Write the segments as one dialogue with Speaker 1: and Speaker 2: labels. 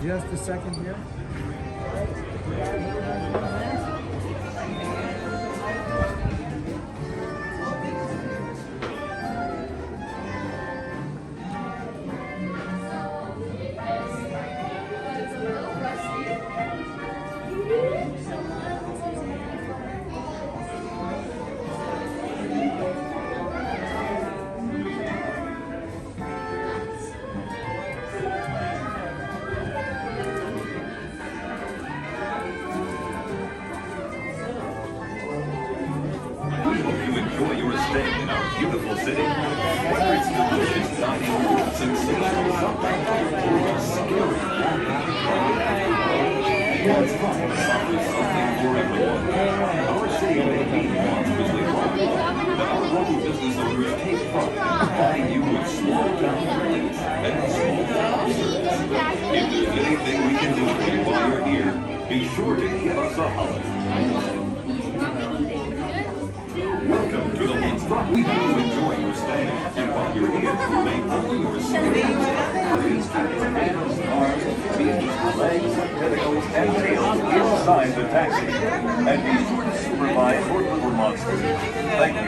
Speaker 1: just a second here.
Speaker 2: Enjoy your stay in our beautiful city. Whether it's delicious dining, sensational shopping, or a scary it's fun. There's something for everyone. Our city may be monstrously large, but our local business owners take pride in providing you with small town friends and small town service. If there's anything we can do for you while you're here, be sure to give us a holler. Welcome to the Monstrop. We hope you enjoy your stay, and while you're here, may all your stays, arms, feet, legs, tentacles, and tails inside the taxi. And be sure to supervise your little monsters. Thank you.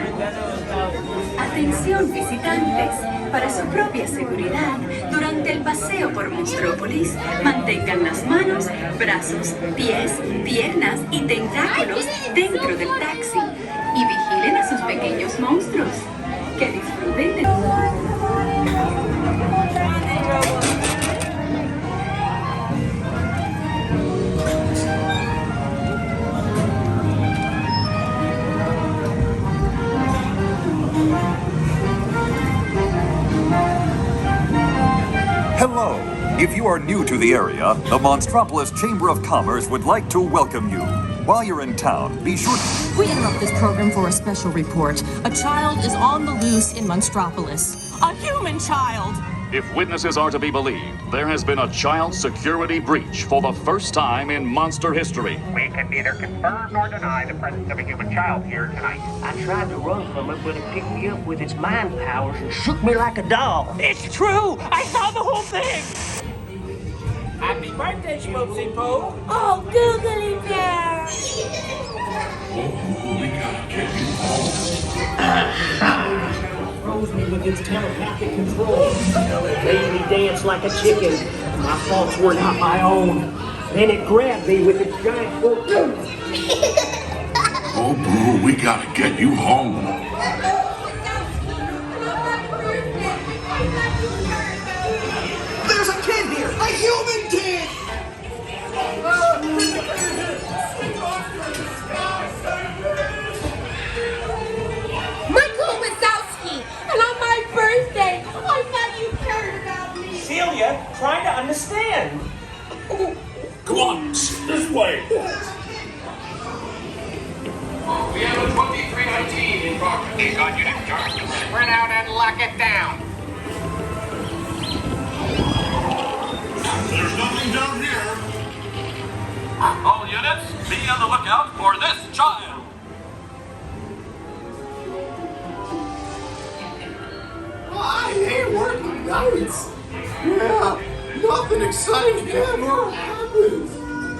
Speaker 3: Atención visitantes, para su propia seguridad, durante el paseo por Monstrópolis, mantengan las manos, brazos, pies, piernas y tentáculos dentro del taxi y vigilen a sus pequeños monstruos. Que disfruten de...
Speaker 2: Hello. If you are new to the area, the Monstropolis Chamber of Commerce would like to welcome you. While you're in town, be sure to...
Speaker 4: We interrupt this program for a special report. A child is on the loose in Monstropolis. A human child!
Speaker 5: If witnesses are to be believed, there has been a child security breach for the first time in monster history.
Speaker 6: We can neither confirm nor deny the presence of a human child here tonight.
Speaker 7: I tried to run from it, but it picked me up with its mind powers and shook me like a doll.
Speaker 8: It's true! I saw the whole thing!
Speaker 7: Happy birthday, Schmoopsy Poo!
Speaker 9: Oh, googly bear!
Speaker 10: We gotta get you home.
Speaker 7: Froze me with its telepathic control. It made me dance like a chicken. My faults were not my own. Then it grabbed me with its giant fork.
Speaker 10: Oh, Boo, we gotta get you home.
Speaker 8: There's a kid here! A human kid!
Speaker 9: Michael Wazowski! And on my birthday, I thought you cared about me!
Speaker 8: Celia, trying to understand.
Speaker 10: Come on, this way.
Speaker 6: We have a 2319 in progress. He's on unit charge. Spread out and lock it down.
Speaker 10: There's nothing down here.
Speaker 5: All units, be on the lookout for this child.
Speaker 8: I hate working nights. Yeah, nothing exciting ever happens.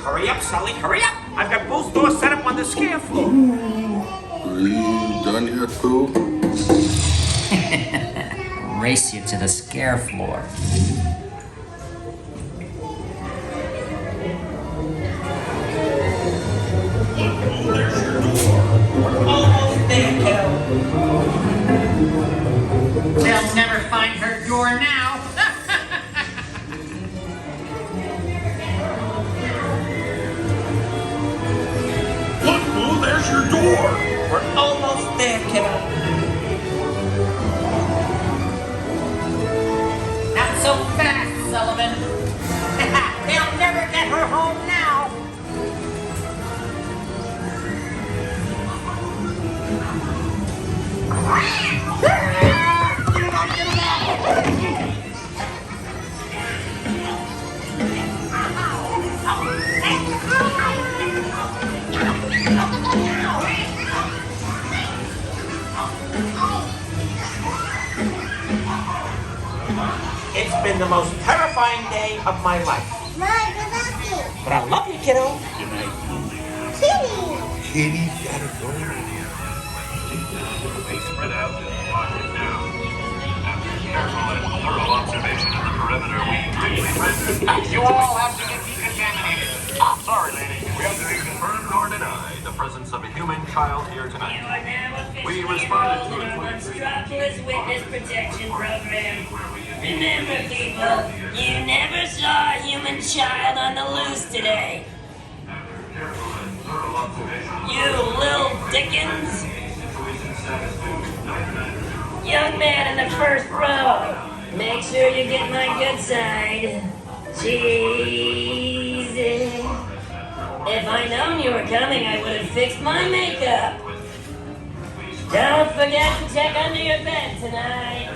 Speaker 6: Hurry up, Sully, hurry up! I've got both doors set up on the scare floor.
Speaker 10: Are you done yet, Boo?
Speaker 7: Race you to the scare floor.
Speaker 8: Almost there, kiddo.
Speaker 6: They'll never find her door now.
Speaker 10: Look, Boo, there's your door.
Speaker 8: We're almost there, kiddo.
Speaker 6: Not so fast, Sullivan. They'll never get her home now.
Speaker 8: It's been the most terrifying day of my life.
Speaker 7: But I love you, kiddo.
Speaker 10: Kitty gotta go.
Speaker 2: Spread out and watch it now. After careful and thorough observation of the perimeter, we briefly rendered.
Speaker 6: You all have to get decontaminated.
Speaker 2: Sorry, lady. We have to confirm or deny the presence of a human child here tonight. We responded to it.
Speaker 1: Monstropolis Witness Protection Program. Remember, people, you never saw a human child on the loose today. You little dickens. Young man in the first row. Make sure you get my good side. Jeez. If I'd known you were coming, I would have fixed my makeup. Don't forget to check under your bed tonight.